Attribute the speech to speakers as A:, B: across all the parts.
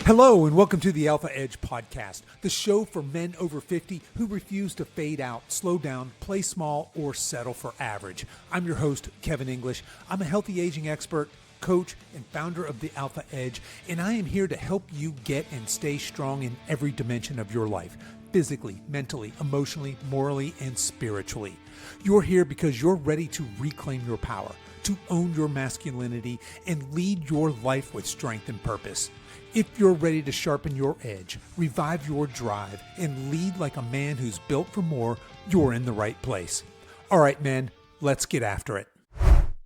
A: Hello and welcome to the Alpha Edge Podcast, the show for men over 50 who refuse to fade out, slow down, play small, or settle for average. I'm your host, Kevin English. I'm a healthy aging expert, coach, and founder of the Alpha Edge, and I am here to help you get and stay strong in every dimension of your life, physically, mentally, emotionally, morally, and spiritually. You're here because you're ready to reclaim your power, to own your masculinity, and lead your life with strength and purpose. If you're ready to sharpen your edge, revive your drive, and lead like a man who's built for more, you're in the right place. All right, men, let's get after it.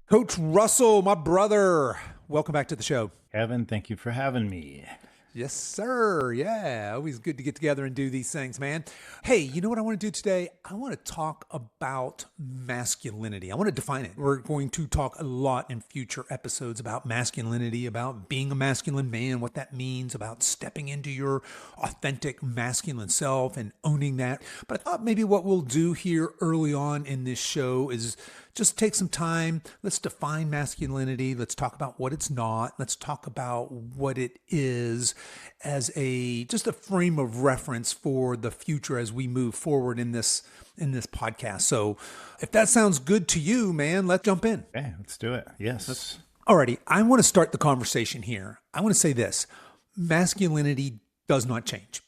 A: Coach Russell, my brother, welcome back to the show.
B: Kevin, thank you for having me.
A: Yes, sir. Yeah, always good to get together and do these things, man. Hey, you know what I want to do today? I want to talk about masculinity. I want to define it. We're going to talk a lot in future episodes about masculinity, about being a masculine man, what that means, about stepping into your authentic masculine self and owning that. But I thought maybe what we'll do here early on in this show is just take some time. Let's define masculinity. Let's talk about what it's not. Let's talk about what it is as just a frame of reference for the future as we move forward in this podcast. So if that sounds good to you, man, let's jump in.
B: Okay, let's do it. Yes.
A: Alrighty. I want to start the conversation here. I want to say this. Masculinity does not change.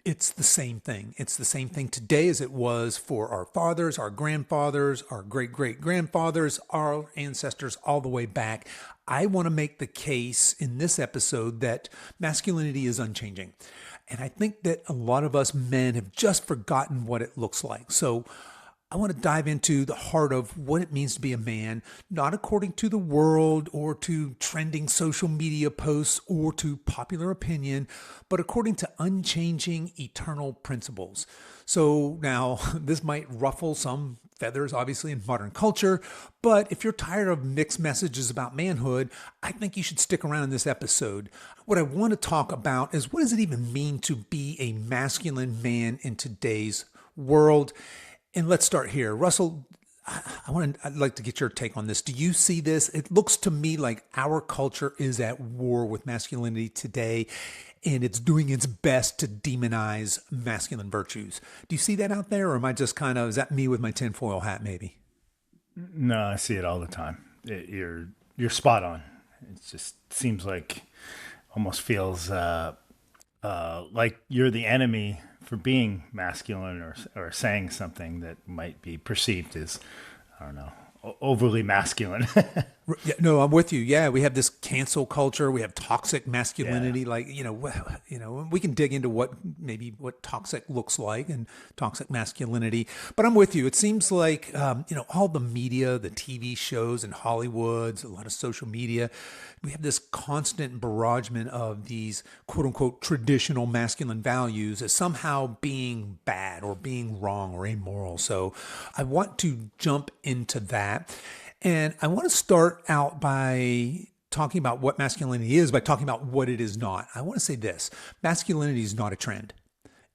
A: It's the same thing. It's the same thing today as it was for our fathers, our grandfathers, our great-great-grandfathers, our ancestors all the way back. I want to make the case in this episode that masculinity is unchanging. And I think that a lot of us men have just forgotten what it looks like. So I want to dive into the heart of what it means to be a man, not according to the world or to trending social media posts or to popular opinion, but according to unchanging eternal principles. So now this might ruffle some feathers, obviously, in modern culture, but if you're tired of mixed messages about manhood, I think you should stick around in this episode. What I want to talk about is what does it even mean to be a masculine man in today's world? And let's start here. Russell, I'd like to get your take on this. Do you see this? It looks to me like our culture is at war with masculinity today, and it's doing its best to demonize masculine virtues. Do you see that out there, or am I just is that me with my tinfoil hat maybe?
B: No, I see it all the time. You're spot on. It just seems like, almost feels like you're the enemy for being masculine or saying something that might be perceived as, I don't know, overly masculine.
A: Yeah, no, I'm with you. Yeah, we have this cancel culture. We have toxic masculinity. Yeah. We can dig into what toxic looks like and toxic masculinity. But I'm with you. It seems like, all the media, the TV shows and Hollywood, a lot of social media, we have this constant barragement of these quote unquote traditional masculine values as somehow being bad or being wrong or immoral. So I want to jump into that. And I want to start out by talking about what masculinity is, by talking about what it is not. I want to say this. Masculinity is not a trend.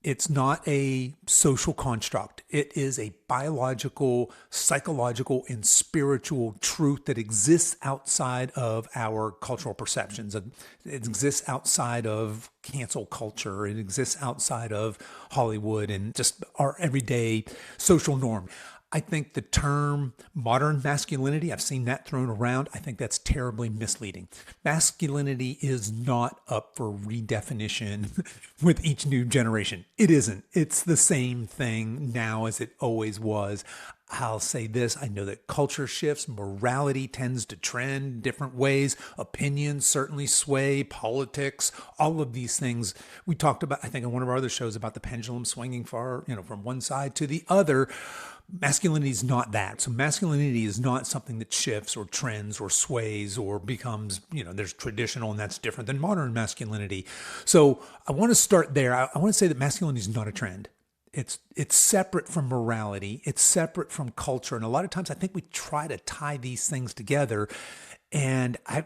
A: It's not a social construct. It is a biological, psychological, and spiritual truth that exists outside of our cultural perceptions. It exists outside of cancel culture. It exists outside of Hollywood and just our everyday social norm. I think the term modern masculinity, I've seen that thrown around. I think that's terribly misleading. Masculinity is not up for redefinition with each new generation. It isn't. It's the same thing now as it always was. I'll say this, I know that culture shifts, morality tends to trend different ways, opinions certainly sway, politics, all of these things. We talked about, I think, in one of our other shows about the pendulum swinging far, from one side to the other. Masculinity is not that. So masculinity is not something that shifts or trends or sways or becomes, there's traditional and that's different than modern masculinity. So I want to start there. I want to say that masculinity is not a trend. It's separate from morality. It's separate from culture. And a lot of times I think we try to tie these things together. And I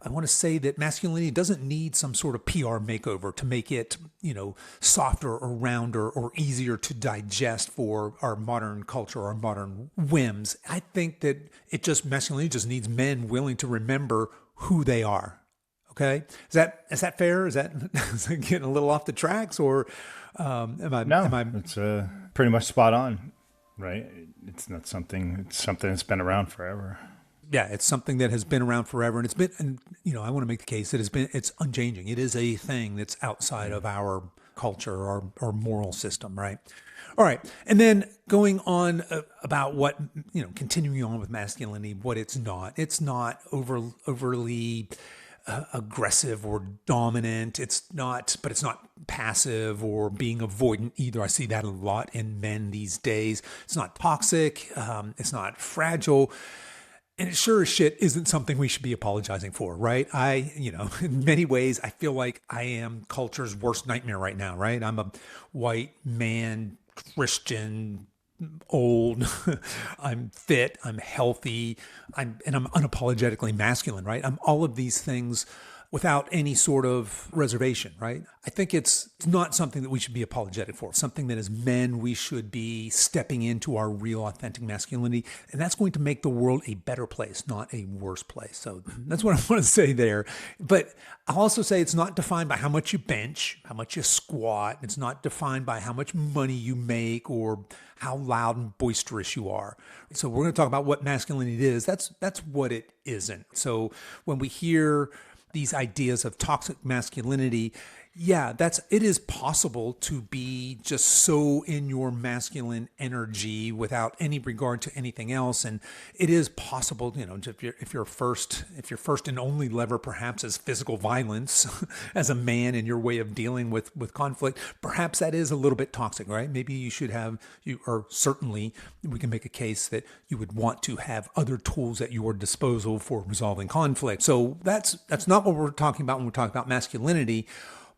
A: want to say that masculinity doesn't need some sort of PR makeover to make it, softer or rounder or easier to digest for our modern culture, our modern whims. I think that masculinity just needs men willing to remember who they are. Okay. Is that fair? Is that getting a little off the tracks, or
B: No, it's pretty much spot on, right? It's something that's been around forever.
A: Yeah, it's something that has been around forever, and I want to make the case that it's unchanging. It is a thing that's outside of our culture, our moral system, right? All right. And then going on about what, continuing on with masculinity, what it's not. It's not overly aggressive or dominant. But it's not passive or being avoidant either. I see that a lot in men these days. It's not toxic. It's not fragile. And it sure as shit isn't something we should be apologizing for, right? In many ways, I feel like I am culture's worst nightmare right now, right? I'm a white man, Christian, old, I'm fit, I'm healthy, I'm unapologetically masculine, right? I'm all of these things without any sort of reservation, right? I think it's not something that we should be apologetic for. It's something that as men, we should be stepping into our real authentic masculinity. And that's going to make the world a better place, not a worse place. So that's what I want to say there. But I'll also say it's not defined by how much you bench, how much you squat. It's not defined by how much money you make or how loud and boisterous you are. So we're going to talk about what masculinity is. That's what it isn't. So when we hear these ideas of toxic masculinity, yeah, it is possible to be just so in your masculine energy without any regard to anything else. And it is possible, if your first and only lever perhaps is physical violence as a man in your way of dealing with conflict, perhaps that is a little bit toxic, right? Maybe or certainly we can make a case that you would want to have other tools at your disposal for resolving conflict. So that's not what we're talking about when we're talking about masculinity.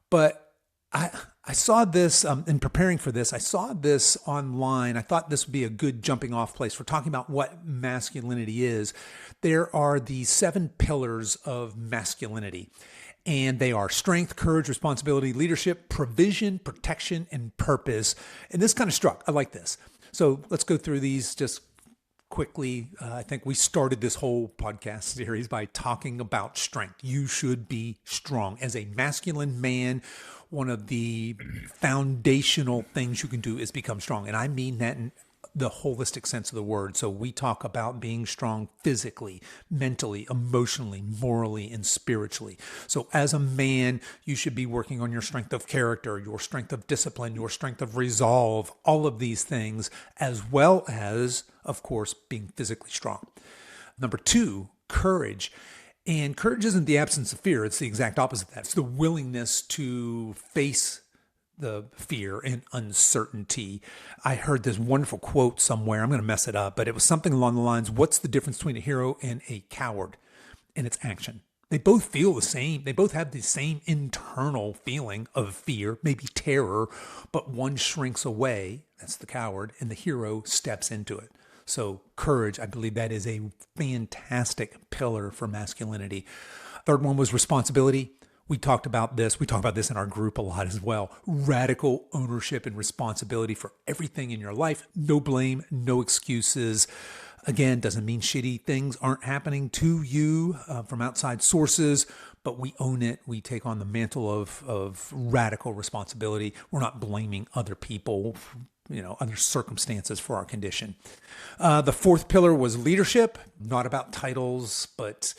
A: But I saw this in preparing for this. I saw this online. I thought this would be a good jumping off place for talking about what masculinity is. There are the 7 pillars of masculinity, and they are strength, courage, responsibility, leadership, provision, protection, and purpose. And this kind of struck. I like this. So let's go through these just quickly. I think we started this whole podcast series by talking about strength. You should be strong. As a masculine man, one of the foundational things you can do is become strong. And I mean that in the holistic sense of the word. So we talk about being strong physically, mentally, emotionally, morally, and spiritually. So as a man, you should be working on your strength of character, your strength of discipline, your strength of resolve, all of these things, as well as, of course, being physically strong. Number 2, courage. And courage isn't the absence of fear. It's the exact opposite of that. It's the willingness to face the fear and uncertainty. I heard this wonderful quote somewhere. I'm going to mess it up, but it was something along the lines, what's the difference between a hero and a coward? And it's action. They both feel the same. They both have the same internal feeling of fear, maybe terror, but one shrinks away, that's the coward, and the hero steps into it. So courage, I believe that is a fantastic pillar for masculinity. Third one was responsibility. We talked about this. We talk about this in our group a lot as well. Radical ownership and responsibility for everything in your life. No blame, no excuses. Again, doesn't mean shitty things aren't happening to you from outside sources, but we own it. We take on the mantle of radical responsibility. We're not blaming other people, other circumstances for our condition. The 4th pillar was leadership, not about titles, but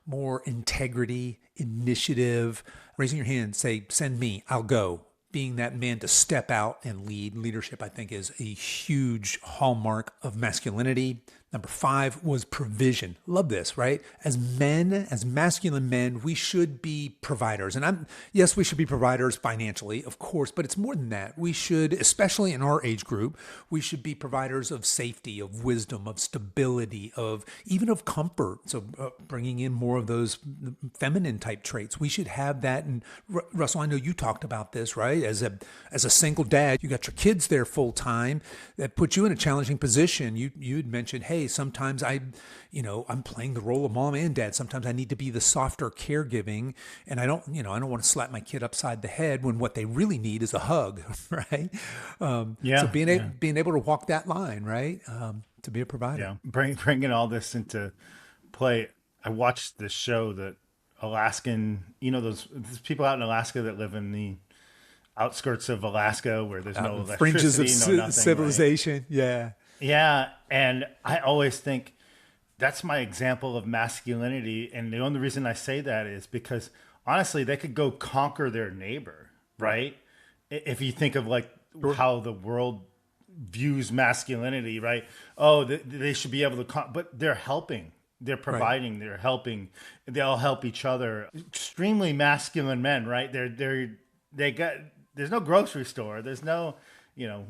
A: more integrity, initiative, raising your hand, say, send me, I'll go. Being that man to step out and lead. Leadership, I think, is a huge hallmark of masculinity. Number 5 was provision. Love this, right? As men, as masculine men, we should be providers. And yes, we should be providers financially, of course, but it's more than that. We should, especially in our age group, we should be providers of safety, of wisdom, of stability, of even of comfort. So bringing in more of those feminine type traits. We should have that. And Russell, I know you talked about this, right? As a single dad, you got your kids there full time. That puts you in a challenging position. You had mentioned, hey, sometimes I'm playing the role of mom and dad. Sometimes I need to be the softer caregiving, and I don't want to slap my kid upside the head when what they really need is a hug, right? So being able to walk that line, right? To be a provider.
B: Yeah, bringing all this into play. I watched this show that Alaskan, those people out in Alaska that live in the outskirts of Alaska where there's no electricity,
A: fringes of
B: nothing,
A: civilization.
B: Right?
A: Yeah.
B: Yeah. And I always think that's my example of masculinity. And the only reason I say that is because honestly, they could go conquer their neighbor, right? If you think of like how the world views masculinity, right? Oh, they should be able to, but they're helping. They're providing, right. They're helping. They all help each other. Extremely masculine men, right? There's no grocery store. There's no,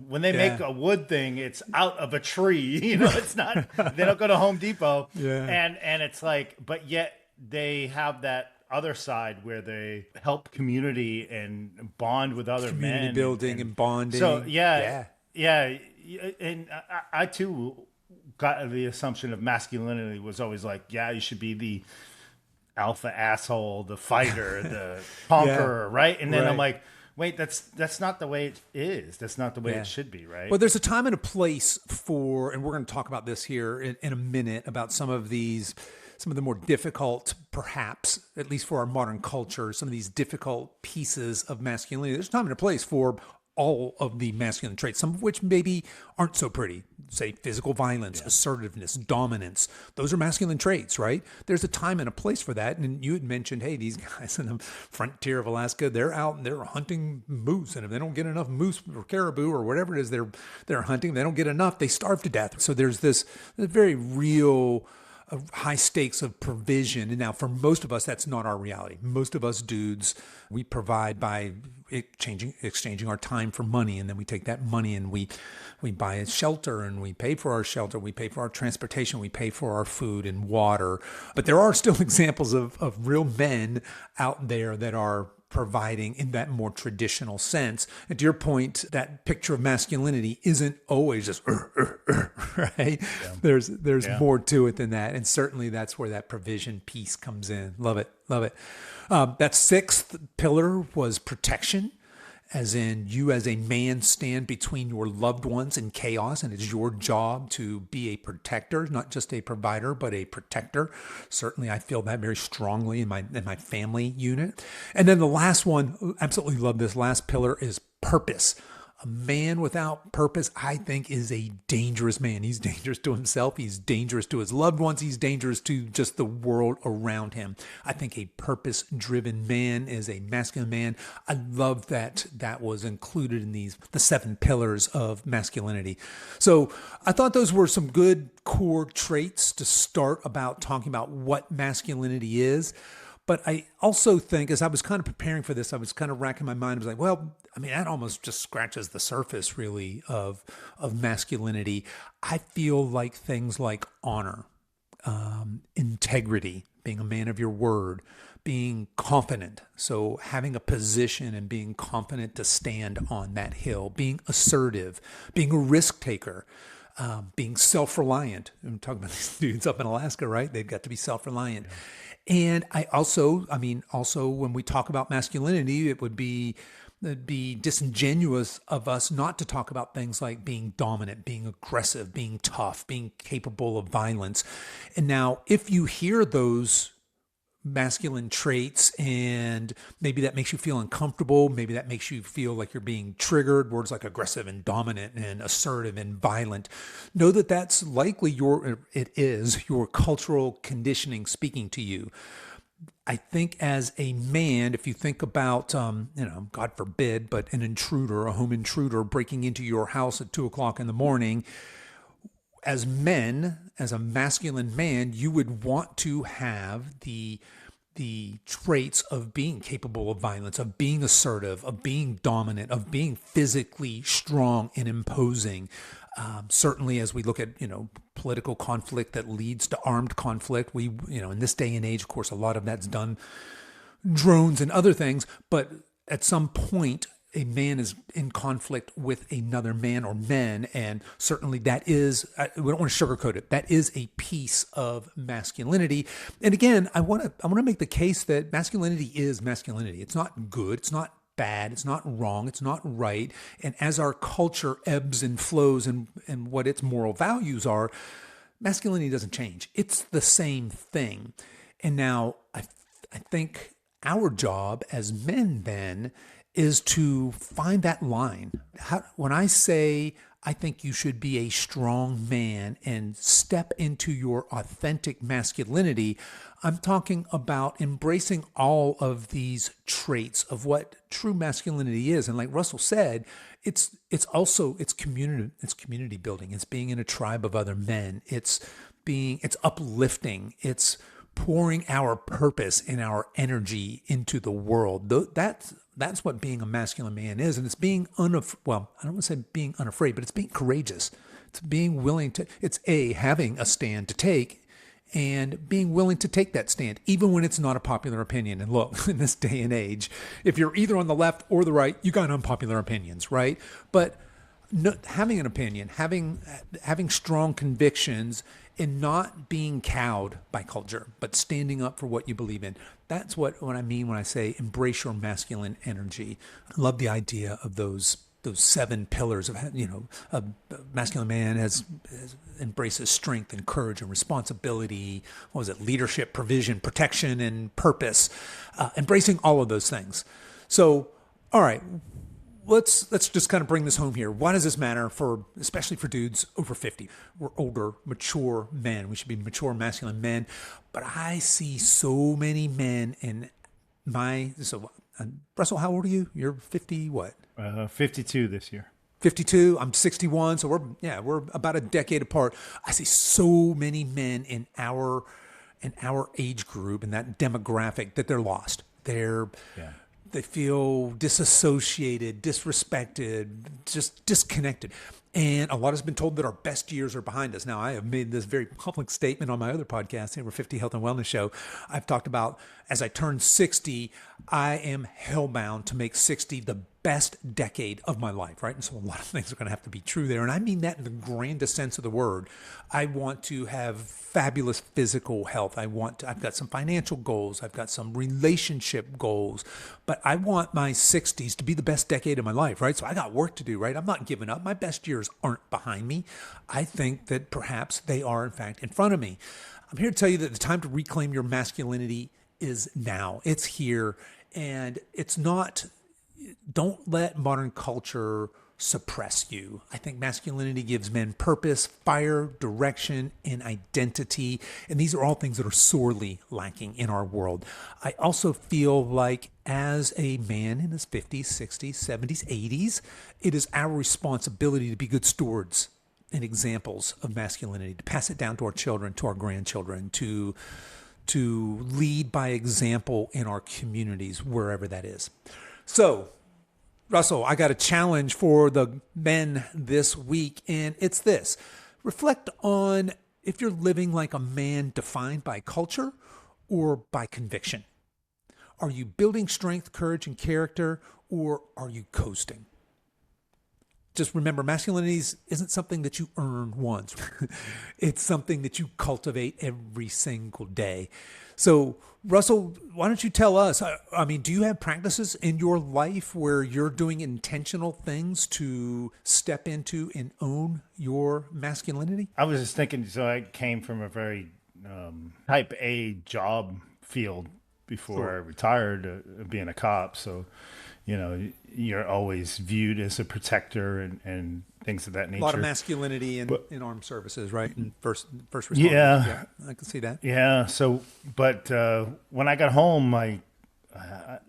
B: when they make a wood thing, it's out of a tree. It's not. They don't go to Home Depot.
A: Yeah.
B: And it's like, but yet they have that other side where they help community and bond with other men.
A: Community building and bonding.
B: So yeah. And I too got the assumption of masculinity was always like, yeah, you should be the alpha asshole, the fighter, the conqueror, right? And then I'm like, wait, that's not the way it is. That's not the way it should be, right?
A: Well, there's a time and a place for, and we're going to talk about this here in a minute, about some of the more difficult, perhaps, at least for our modern culture, some of these difficult pieces of masculinity. There's a time and a place for all of the masculine traits, some of which maybe aren't so pretty. Say physical violence, assertiveness, dominance. Those are masculine traits, right? There's a time and a place for that. And you had mentioned, hey, these guys in the frontier of Alaska, they're out and they're hunting moose. And if they don't get enough moose or caribou or whatever it is they're hunting, they don't get enough, they starve to death. So there's this very real high stakes of provision. And now for most of us, that's not our reality. Most of us dudes, we provide by exchanging our time for money. And then we take that money and we buy a shelter and we pay for our shelter. We pay for our transportation. We pay for our food and water. But there are still examples of real men out there that are providing in that more traditional sense. And to your point, that picture of masculinity isn't always just, right? Yeah. There's more to it than that. And certainly that's where that provision piece comes in. Love it. Love it. That 6th pillar was protection. As in, you as a man stand between your loved ones and chaos, and it's your job to be a protector, not just a provider, but a protector. Certainly, I feel that very strongly in my family unit. And then the last one, absolutely love this last pillar, is purpose. A man without purpose, I think, is a dangerous man. He's dangerous to himself. He's dangerous to his loved ones. He's dangerous to just the world around him. I think a purpose-driven man is a masculine man. I love that was included in the 7 pillars of masculinity. So I thought those were some good core traits to start about talking about what masculinity is. But I also think, as I was kind of preparing for this, I was kind of racking my mind. I was like, well, I mean, that almost just scratches the surface, really, of masculinity. I feel like things like honor, integrity, being a man of your word, being confident. So having a position and being confident to stand on that hill, being assertive, being a risk taker. Being self-reliant. I'm talking about these dudes up in Alaska, right? They've got to be self-reliant. Yeah. And also when we talk about masculinity, it'd be disingenuous of us not to talk about things like being dominant, being aggressive, being tough, being capable of violence. And now, if you hear those masculine traits and maybe that makes you feel uncomfortable, maybe that makes you feel like you're being triggered, words like aggressive and dominant and assertive and violent, know that that's likely it is your cultural conditioning speaking to you. I think as a man, if you think about, God forbid, but an intruder, a home intruder breaking into your house at 2:00 in the morning, as men, as a masculine man, you would want to have the traits of being capable of violence, of being assertive, of being dominant, of being physically strong and imposing. Certainly, as we look at political conflict that leads to armed conflict, we in this day and age, of course, a lot of that's done drones and other things, but at some point a man is in conflict with another man or men, and certainly that is, we don't want to sugarcoat it, that is a piece of masculinity. And again, I want to make the case that masculinity is masculinity. It's not good, it's not bad, it's not wrong, it's not right. And as our culture ebbs and flows and what its moral values are, masculinity doesn't change. It's the same thing. And now I think our job as men then is to find that line. When I say I think you should be a strong man and step into your authentic masculinity, I'm talking about embracing all of these traits of what true masculinity is. And like Russell said, it's community building. It's being in a tribe of other men. It's uplifting. It's pouring our purpose and our energy into the world. That's what being a masculine man is. And it's being I don't want to say being unafraid, but it's being courageous. It's being willing to, having a stand to take and being willing to take that stand, even when it's not a popular opinion. And look, in this day and age, if you're either on the left or the right, you got unpopular opinions, right? But having an opinion, having strong convictions, and not being cowed by culture, but standing up for what you believe in. That's what I mean when I say embrace your masculine energy. I love the idea of those 7 pillars of, a masculine man embraces strength and courage and responsibility. What was it? Leadership, provision, protection, and purpose. Embracing all of those things. So, all right. Let's just kind of bring this home here. Why does this matter especially for dudes over 50? We're older, mature men. We should be mature, masculine men. But I see so many men Russell, how old are you? You're 50 what?
B: 52 this year.
A: 52. I'm 61. So we're about a decade apart. I see so many men in our age group, in that demographic, that they're lost. They feel disassociated, disrespected, just disconnected. And a lot has been told that our best years are behind us. Now, I have made this very public statement on my other podcast, Over 50 Health and Wellness Show. I've talked about, as I turn 60, I am hellbound to make 60 the best decade of my life, right? And so a lot of things are going to have to be true there. And I mean that in the grandest sense of the word. I want to have fabulous physical health. I've got some financial goals. I've got some relationship goals, but I want my 60s to be the best decade of my life, right? So I got work to do, right? I'm not giving up. My best years aren't behind me. I think that perhaps they are, in fact, in front of me. I'm here to tell you that the time to reclaim your masculinity is now. It's here, and it's not. Don't let modern culture suppress you. I think masculinity gives men purpose, fire, direction, and identity. And these are all things that are sorely lacking in our world. I also feel like as a man in his 50s, 60s, 70s, 80s, it is our responsibility to be good stewards and examples of masculinity, to pass it down to our children, to our grandchildren, to lead by example in our communities, wherever that is. So, Russell, I got a challenge for the men this week, and it's this. Reflect on if you're living like a man defined by culture or by conviction. Are you building strength, courage, and character, or are you coasting? Just remember, masculinity isn't something that you earn once. It's something that you cultivate every single day. So, Russell, why don't you tell us, I mean, do you have practices in your life where you're doing intentional things to step into and own your masculinity?
B: I was just thinking, so I came from a very type A job field before I retired, being a cop. So, you're always viewed as a protector and things of that nature.
A: A lot of masculinity in armed services, right? And first responders.
B: Yeah,
A: I can see that.
B: Yeah. So, but when I got home, I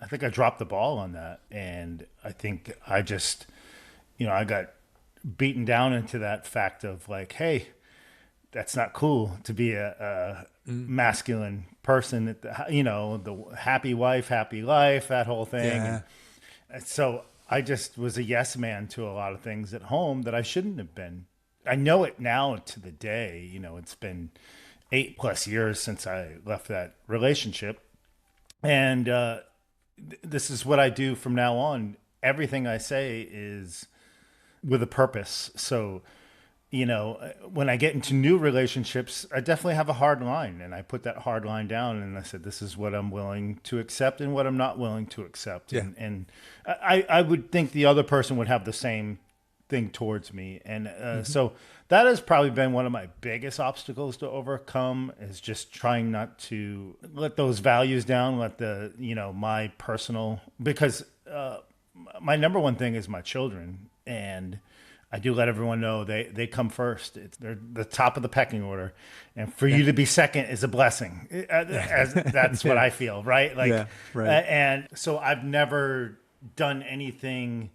B: think I dropped the ball on that, and I think I just, I got beaten down into that fact of like, hey, that's not cool to be a masculine person. The happy wife, happy life, that whole thing.
A: Yeah.
B: And so I just was a yes man to a lot of things at home that I shouldn't have been. I know it now to the day. It's been 8+ years since I left that relationship. And this is what I do from now on. Everything I say is with a purpose. So, when I get into new relationships, I definitely have a hard line, and I put that hard line down, and I said, this is what I'm willing to accept and what I'm not willing to accept.
A: Yeah.
B: And I would think the other person would have the same thing towards me. And so that has probably been one of my biggest obstacles to overcome, is just trying not to let those values down, let my personal, because my number one thing is my children. And I do let everyone know they come first. They're the top of the pecking order, and for you to be second is a blessing. That's what I feel, right? And so I've never done anything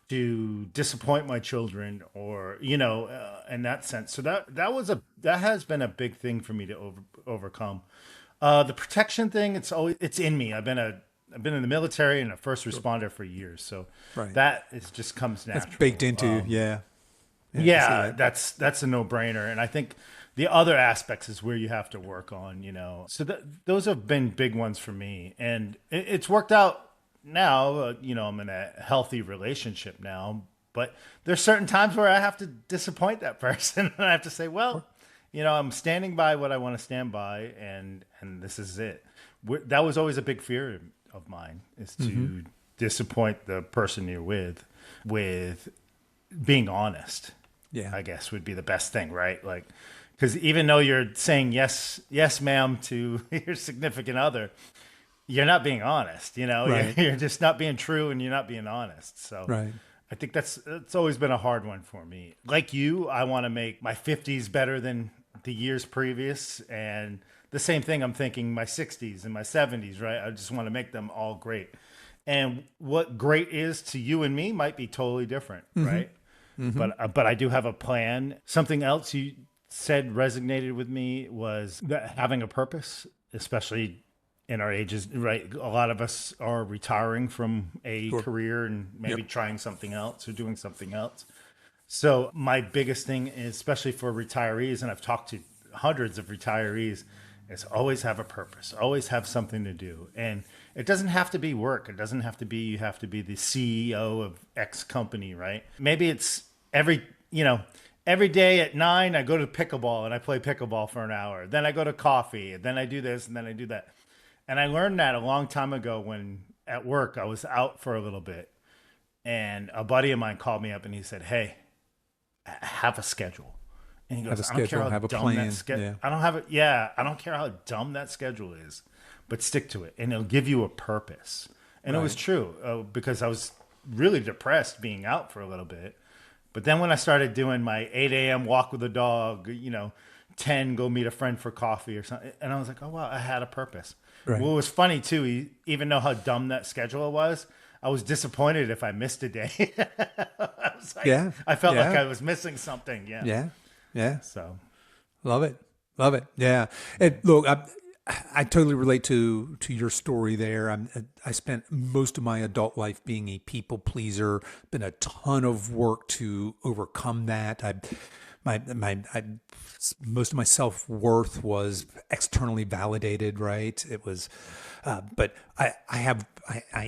B: to disappoint my children, or in that sense. So that has been a big thing for me to overcome. The protection thing, it's in me. I've been in the military and a first responder for years, so that just comes natural.
A: That's baked into,
B: that's a no-brainer. And I think the other aspects is where you have to work on, So those have been big ones for me, and it's worked out now. I'm in a healthy relationship now, but there's certain times where I have to disappoint that person, and I have to say, well, I'm standing by what I want to stand by, and this is it. That was always a big fear of mine, is to disappoint the person you're with being honest. I guess would be the best thing, right? Like, because even though you're saying yes, ma'am, to your significant other, you're not being honest. You're just not being true, and you're not being honest. So I think it's always been a hard one for me. Like you, I want to make my 50s better than the years previous, and the same thing I'm thinking my 60s and my 70s, right? I just want to make them all great. And what great is to you and me might be totally different, right? But I do have a plan. Something else you said resonated with me was that having a purpose, especially in our ages, right? A lot of us are retiring from a career and maybe trying something else or doing something else. So my biggest thing is, especially for retirees, and I've talked to hundreds of retirees, is always have a purpose, always have something to do. And it doesn't have to be work. It doesn't have to be, you have to be the CEO of X company, right? Maybe it's every day at 9, I go to pickleball and I play pickleball for an hour. Then I go to coffee, and then I do this, and then I do that. And I learned that a long time ago when at work I was out for a little bit, and a buddy of mine called me up and he said, "Hey, have a schedule." And he goes, "I don't care how dumb that schedule. I don't care how dumb that schedule is, but stick to it, and it'll give you a purpose." And it was true, because I was really depressed being out for a little bit. But then when I started doing my 8 a.m. walk with the dog, 10 go meet a friend for coffee or something, and I was like, oh wow, I had a purpose. Well, it was funny too. Even though how dumb that schedule was, I was disappointed if I missed a day. I felt like I was missing something. Yeah. So,
A: love it. Yeah. And look, I totally relate to your story there. I spent most of my adult life being a people pleaser. Been a ton of work to overcome that. Most of my self-worth was externally validated, right? It was, but I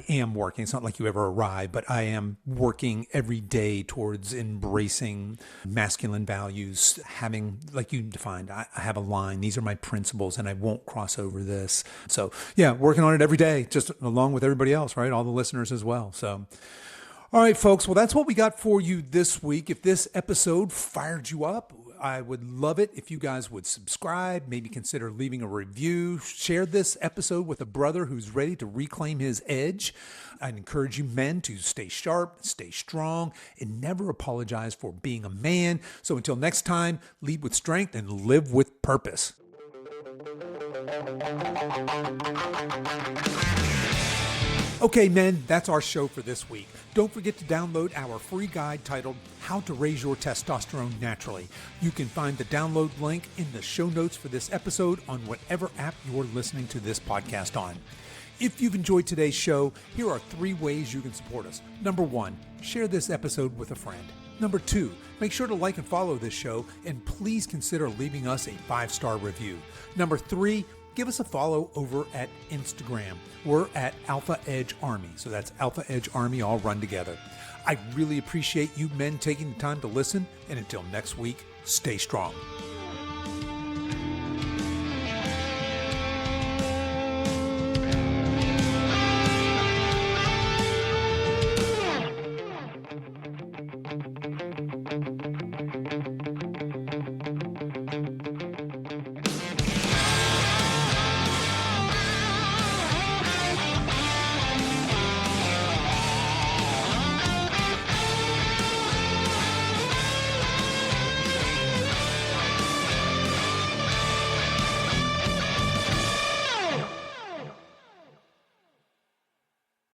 A: am working. It's not like you ever arrive, but I am working every day towards embracing masculine values, having, like you defined, I have a line. These are my principles, and I won't cross over this. So yeah, working on it every day, just along with everybody else, right? All the listeners as well. So, all right, folks. Well, that's what we got for you this week. If this episode fired you up, I would love it if you guys would subscribe, maybe consider leaving a review, share this episode with a brother who's ready to reclaim his edge. I'd encourage you men to stay sharp, stay strong, and never apologize for being a man. So until next time, lead with strength and live with purpose. Okay, men, that's our show for this week. Don't forget to download our free guide titled How to Raise Your Testosterone Naturally. You can find the download link in the show notes for this episode on whatever app you're listening to this podcast on. If you've enjoyed today's show, here are 3 ways you can support us. Number 1, share this episode with a friend. Number 2, make sure to like and follow this show, and please consider leaving us a 5-star review. Number 3, give us a follow over at Instagram. We're at Alpha Edge Army. So that's Alpha Edge Army all run together. I really appreciate you men taking the time to listen, and until next week, stay strong.